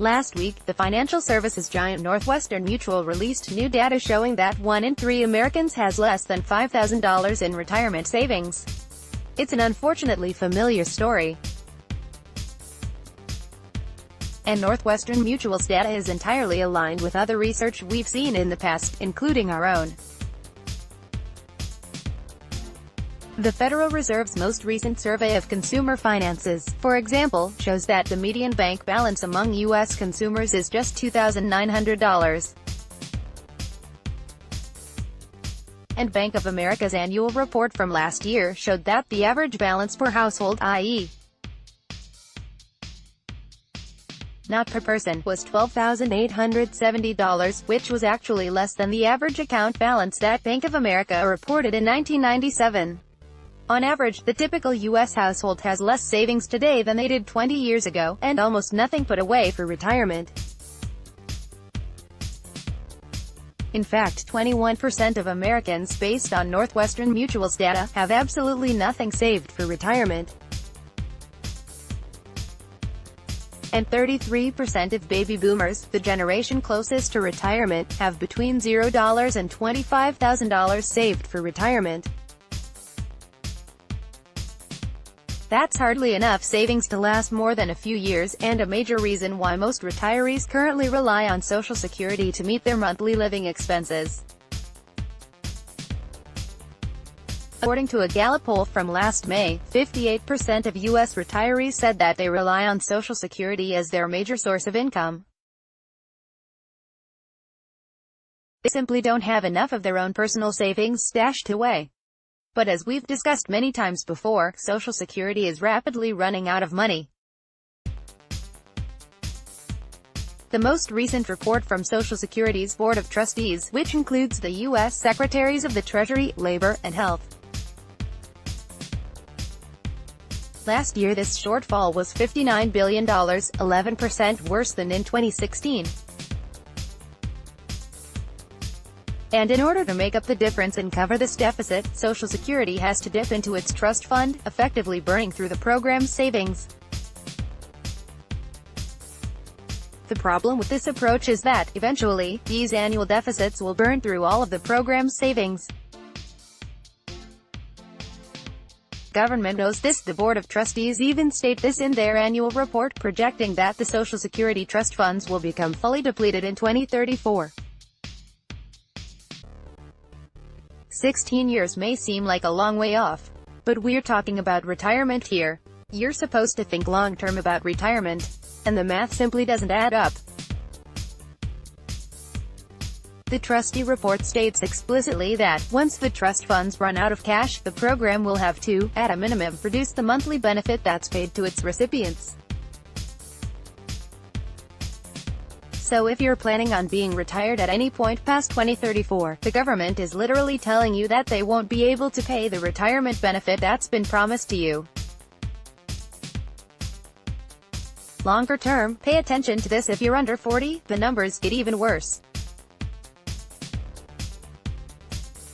Last week, the financial services giant Northwestern Mutual released new data showing that 1 in 3 Americans has less than $5,000 in retirement savings. It's an unfortunately familiar story. And Northwestern Mutual's data is entirely aligned with other research we've seen in the past, including our own. The Federal Reserve's most recent survey of consumer finances, for example, shows that the median bank balance among U.S. consumers is just $2,900. And Bank of America's annual report from last year showed that the average balance per household, i.e., not per person, was $12,870, which was actually less than the average account balance that Bank of America reported in 1997. On average, the typical U.S. household has less savings today than they did 20 years ago, and almost nothing put away for retirement. In fact, 21% of Americans, based on Northwestern Mutual's data, have absolutely nothing saved for retirement. And 33% of baby boomers, the generation closest to retirement, have between $0 and $25,000 saved for retirement. That's hardly enough savings to last more than a few years, and a major reason why most retirees currently rely on Social Security to meet their monthly living expenses. According to a Gallup poll from last May, 58% of U.S. retirees said that they rely on Social Security as their major source of income. They simply don't have enough of their own personal savings stashed away. But as we've discussed many times before, Social Security is rapidly running out of money. The most recent report from Social Security's Board of Trustees, which includes the U.S. Secretaries of the Treasury, Labor, and Health. Last year this shortfall was $59 billion, 11% worse than in 2016. And in order to make up the difference and cover this deficit, Social Security has to dip into its trust fund, effectively burning through the program's savings. The problem with this approach is that, eventually, these annual deficits will burn through all of the program's savings. Government knows this. The Board of Trustees even state this in their annual report, projecting that the Social Security trust funds will become fully depleted in 2034. 16 years may seem like a long way off. But we're talking about retirement here. You're supposed to think long-term about retirement. And the math simply doesn't add up. The trustee report states explicitly that, once the trust funds run out of cash, the program will have to, at a minimum, reduce the monthly benefit that's paid to its recipients. So if you're planning on being retired at any point past 2034, the government is literally telling you that they won't be able to pay the retirement benefit that's been promised to you. Longer term, pay attention to this. If you're under 40, the numbers get even worse.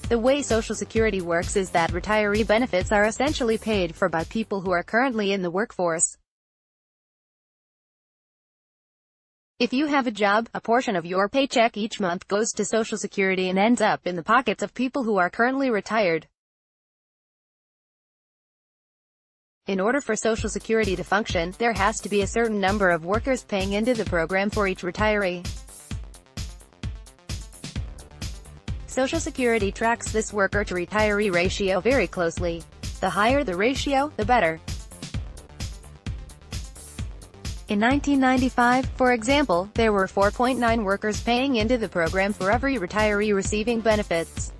The way Social Security works is that retiree benefits are essentially paid for by people who are currently in the workforce. If you have a job, a portion of your paycheck each month goes to Social Security and ends up in the pockets of people who are currently retired. In order for Social Security to function, there has to be a certain number of workers paying into the program for each retiree. Social Security tracks this worker-to-retiree ratio very closely. The higher the ratio, the better. In 1995, for example, there were 4.9 workers paying into the program for every retiree receiving benefits.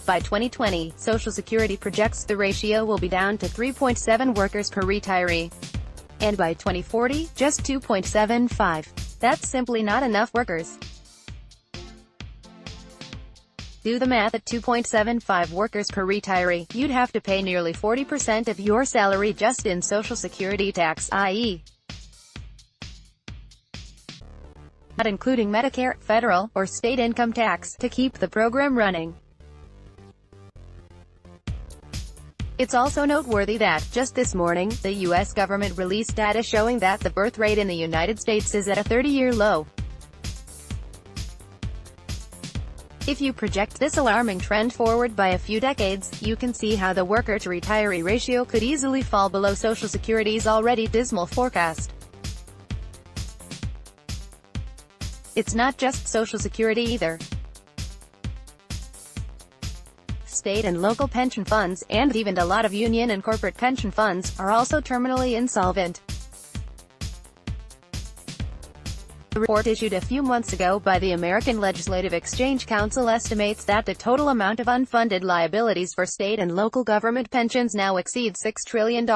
By 2020, Social Security projects the ratio will be down to 3.7 workers per retiree. And by 2040, just 2.75. That's simply not enough workers. Do the math. At 2.75 workers per retiree, you'd have to pay nearly 40% of your salary just in Social Security tax, i.e., not including Medicare, federal, or state income tax, to keep the program running. It's also noteworthy that, just this morning, the U.S. government released data showing that the birth rate in the United States is at a 30-year low. If you project this alarming trend forward by a few decades, you can see how the worker-to-retiree ratio could easily fall below Social Security's already dismal forecast. It's not just Social Security either. State and local pension funds, and even a lot of union and corporate pension funds, are also terminally insolvent. A report issued a few months ago by the American Legislative Exchange Council estimates that the total amount of unfunded liabilities for state and local government pensions now exceeds $6 trillion.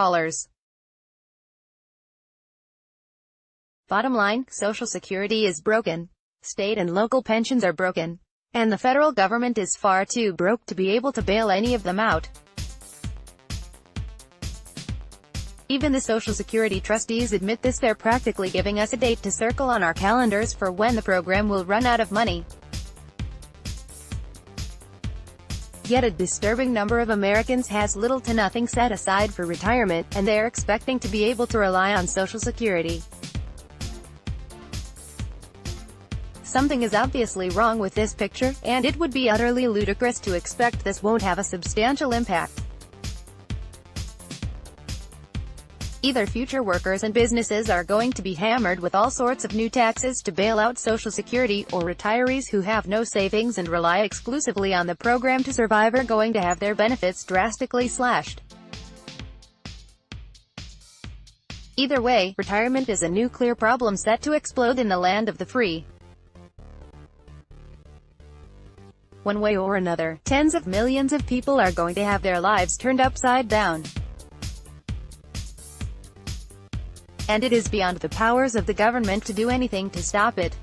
Bottom line, Social Security is broken. State and local pensions are broken. And the federal government is far too broke to be able to bail any of them out. Even the Social Security trustees admit this. They're practically giving us a date to circle on our calendars for when the program will run out of money. Yet a disturbing number of Americans has little to nothing set aside for retirement, and they're expecting to be able to rely on Social Security. Something is obviously wrong with this picture, and it would be utterly ludicrous to expect this won't have a substantial impact. Either future workers and businesses are going to be hammered with all sorts of new taxes to bail out Social Security, or retirees who have no savings and rely exclusively on the program to survive are going to have their benefits drastically slashed. Either way, retirement is a nuclear problem set to explode in the land of the free. One way or another, tens of millions of people are going to have their lives turned upside down. And it is beyond the powers of the government to do anything to stop it.